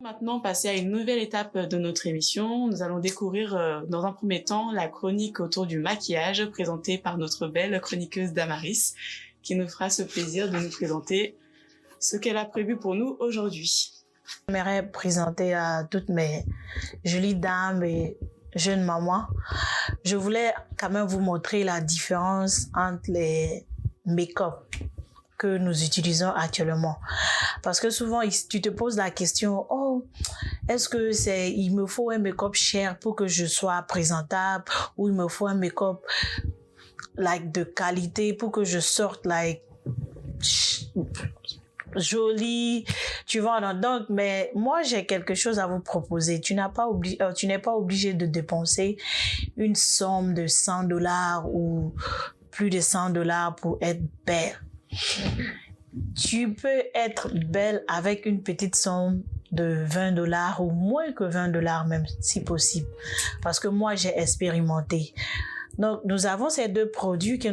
Maintenant, passer à une nouvelle étape de notre émission. Nous allons découvrir dans un premier temps la chronique autour du maquillage présentée par notre belle chroniqueuse Damaris, qui nous fera ce plaisir de nous présenter ce qu'elle a prévu pour nous aujourd'hui. J'aimerais présenter à toutes mes jolies dames et jeunes mamans. Je voulais quand même vous montrer la différence entre les make-up que nous utilisons actuellement. Parce que souvent, tu te poses la question, oh, est-ce que il me faut un make-up cher pour que je sois présentable, ou il me faut un make-up de qualité pour que je sorte jolie, tu vois. Donc, mais moi, j'ai quelque chose à vous proposer. Tu n'es pas obligé de dépenser une somme de $100 ou plus de $100 pour être belle. Tu peux être belle avec une petite somme de $20 ou moins que $20 même, si possible. Parce que moi, j'ai expérimenté. Donc, nous avons ces deux produits que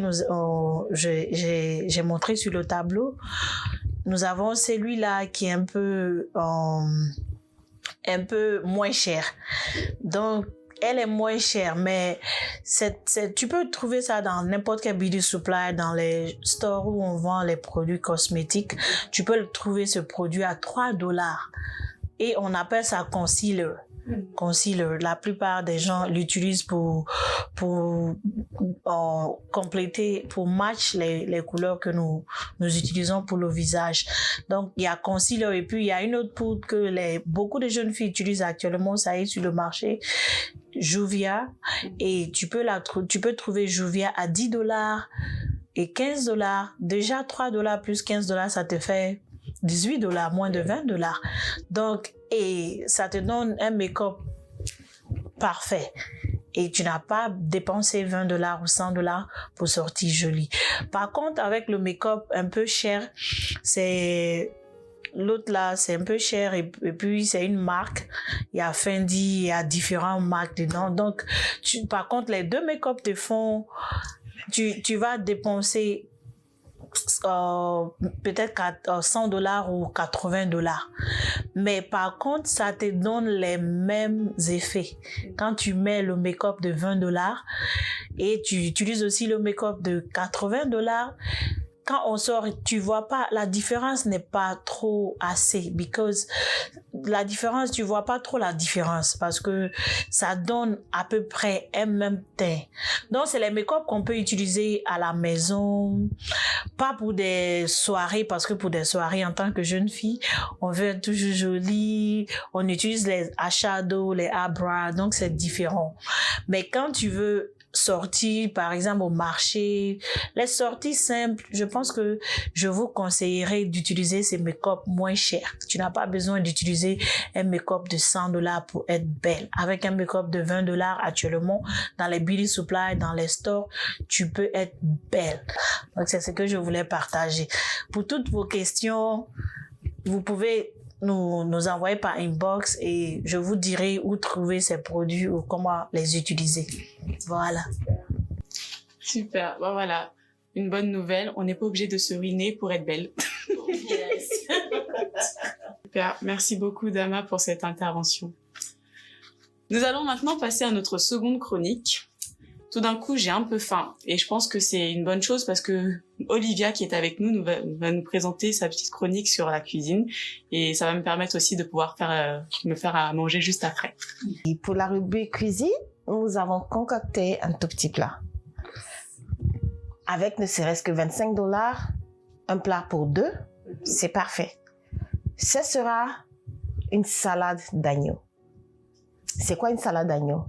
j'ai montré sur le tableau. Nous avons celui-là qui est un peu moins cher. Donc, elle est moins chère, mais tu peux trouver ça dans n'importe quel beauty supply, dans les stores où on vend les produits cosmétiques. Tu peux trouver ce produit à $3. Et on appelle ça concealer. Concealer. La plupart des gens l'utilisent pour compléter, pour match les couleurs que nous utilisons pour le visage. Donc, il y a concealer et puis il y a une autre poudre que beaucoup de jeunes filles utilisent actuellement, ça est sur le marché, Juvia. Et tu peux trouver Juvia à $10 et $15. Déjà $3 plus $15, ça te fait $18, moins de $20. Donc, et ça te donne un make-up parfait. Et tu n'as pas dépensé $20 ou $100 pour sortir jolie. Par contre, avec le make-up un peu cher, l'autre là, c'est un peu cher et puis c'est une marque. Il y a Fendi, il y a différentes marques dedans. Donc, par contre, les deux make-up te font, tu vas dépenser peut-être $100 ou $80. Mais par contre, ça te donne les mêmes effets. Quand tu mets le make-up de $20 et tu utilises aussi le make-up de $80, quand on sort, tu vois pas, la différence n'est pas trop assez, tu vois pas trop la différence parce que ça donne à peu près un même teint. Donc, c'est les make-up qu'on peut utiliser à la maison, pas pour des soirées, parce que pour des soirées, en tant que jeune fille, on veut être toujours jolie, on utilise les eyeshadows, les eyebrows, donc c'est différent. Mais quand tu veux sortir, par exemple, au marché, les sorties simples, je pense que je vous conseillerais d'utiliser ces make-up moins chers. Tu n'as pas besoin d'utiliser un make-up de $100 pour être belle. Avec un make-up de $20 actuellement, dans les beauty supply, dans les stores, tu peux être belle. Donc, c'est ce que je voulais partager. Pour toutes vos questions, vous pouvez nous envoyer par inbox et je vous dirai où trouver ces produits ou comment les utiliser. Voilà. Super. Bon, voilà. Une bonne nouvelle. On n'est pas obligé de se ruiner pour être belle. Yes. Super. Merci beaucoup, Dama, pour cette intervention. Nous allons maintenant passer à notre seconde chronique. Tout d'un coup, j'ai un peu faim et je pense que c'est une bonne chose parce que Olivia, qui est avec nous, va nous présenter sa petite chronique sur la cuisine et ça va me permettre aussi de pouvoir me faire à manger juste après. Et pour la rubrique cuisine, nous avons concocté un tout petit plat. Avec ne serait-ce que $25, un plat pour deux, c'est parfait. Ce sera une salade d'agneau. C'est quoi une salade d'agneau?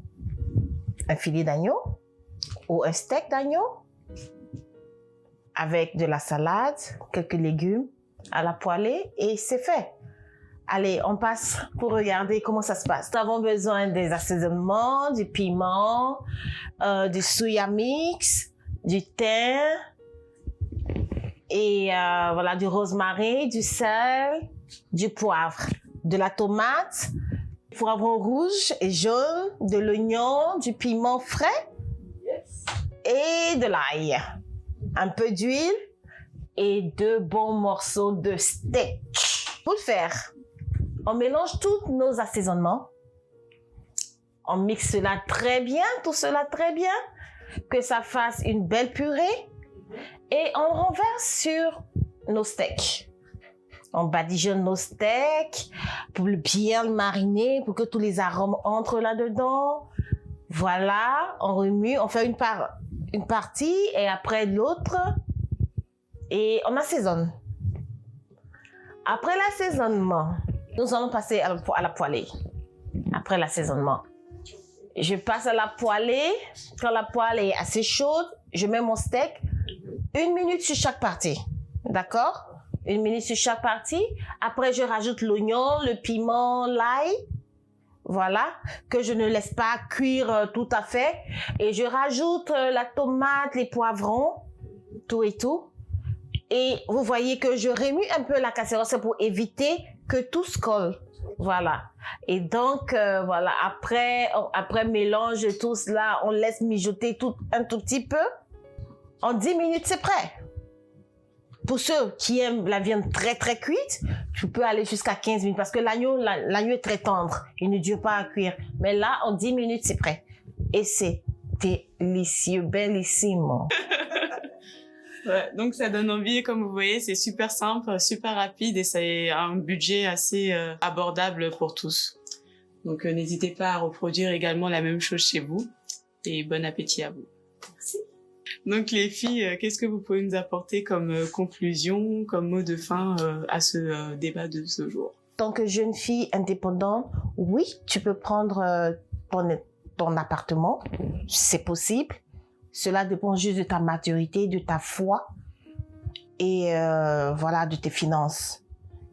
Un filet d'agneau ou un steak d'agneau avec de la salade, quelques légumes à la poêlée et c'est fait. Allez, on passe pour regarder comment ça se passe. Nous avons besoin des assaisonnements, du piment, du soya mix, du thym et voilà, du rosemary, du sel, du poivre, de la tomate, du poivron rouge et jaune, de l'oignon, du piment frais et de l'ail. Un peu d'huile et 2 bons morceaux de steak. Pour le faire, On mélange tous nos assaisonnements. On mixe cela très bien, tout cela très bien, que ça fasse une belle purée. Et on renverse sur nos steaks. On badigeonne nos steaks pour bien le mariner, pour que tous les arômes entrent là-dedans. Voilà, on remue, on fait une partie et après l'autre. Et on assaisonne. Après l'assaisonnement, nous allons passer à la poêlée. Après l'assaisonnement. Je passe à la poêlée. Quand la poêlée est assez chaude, je mets mon steak. 1 minute sur chaque partie. D'accord? 1 minute sur chaque partie. Après, je rajoute l'oignon, le piment, l'ail. Voilà. Que je ne laisse pas cuire tout à fait. Et je rajoute la tomate, les poivrons. Tout et tout. Et vous voyez que je remue un peu la casserole. C'est pour éviter que tout se colle. Voilà. Et donc, voilà. Après mélange de tout cela, on laisse mijoter un tout petit peu. En 10 minutes, c'est prêt. Pour ceux qui aiment la viande très, très cuite, tu peux aller jusqu'à 15 minutes parce que l'agneau est très tendre. Il ne dure pas à cuire. Mais là, en 10 minutes, c'est prêt. Et c'est délicieux, bellissimo. Ouais, donc ça donne envie, comme vous voyez, c'est super simple, super rapide et c'est un budget assez abordable pour tous. Donc n'hésitez pas à reproduire également la même chose chez vous et bon appétit à vous. Merci. Donc les filles, qu'est-ce que vous pouvez nous apporter comme conclusion, comme mot de fin à ce débat de ce jour? En tant que jeune fille indépendante, oui, tu peux prendre ton appartement, c'est possible. Cela dépend juste de ta maturité, de ta foi et voilà, de tes finances.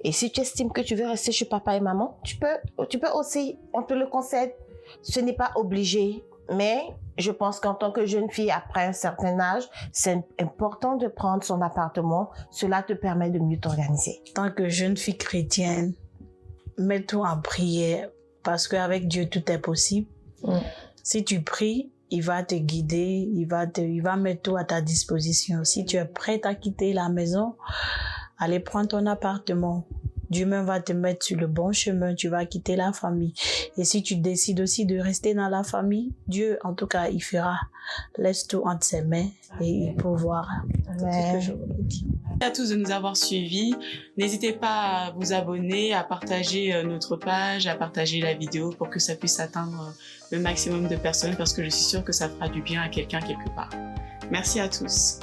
Et si tu estimes que tu veux rester chez papa et maman, tu peux aussi, on te le conseille. Ce n'est pas obligé, mais je pense qu'en tant que jeune fille, après un certain âge, c'est important de prendre son appartement. Cela te permet de mieux t'organiser. En tant que jeune fille chrétienne, mets-toi en prière parce qu'avec Dieu, tout est possible. Si tu pries, il va te guider, il va mettre tout à ta disposition. Si tu es prête à quitter la maison, allez prendre ton appartement. Dieu même va te mettre sur le bon chemin, tu vas quitter la famille. Et si tu décides aussi de rester dans la famille, Dieu, en tout cas, il fera. Laisse tout entre ses mains et il pourvoira. C'est tout ce que je voulais dire. Merci à tous de nous avoir suivis. N'hésitez pas à vous abonner, à partager notre page, à partager la vidéo pour que ça puisse atteindre le maximum de personnes parce que je suis sûre que ça fera du bien à quelqu'un quelque part. Merci à tous.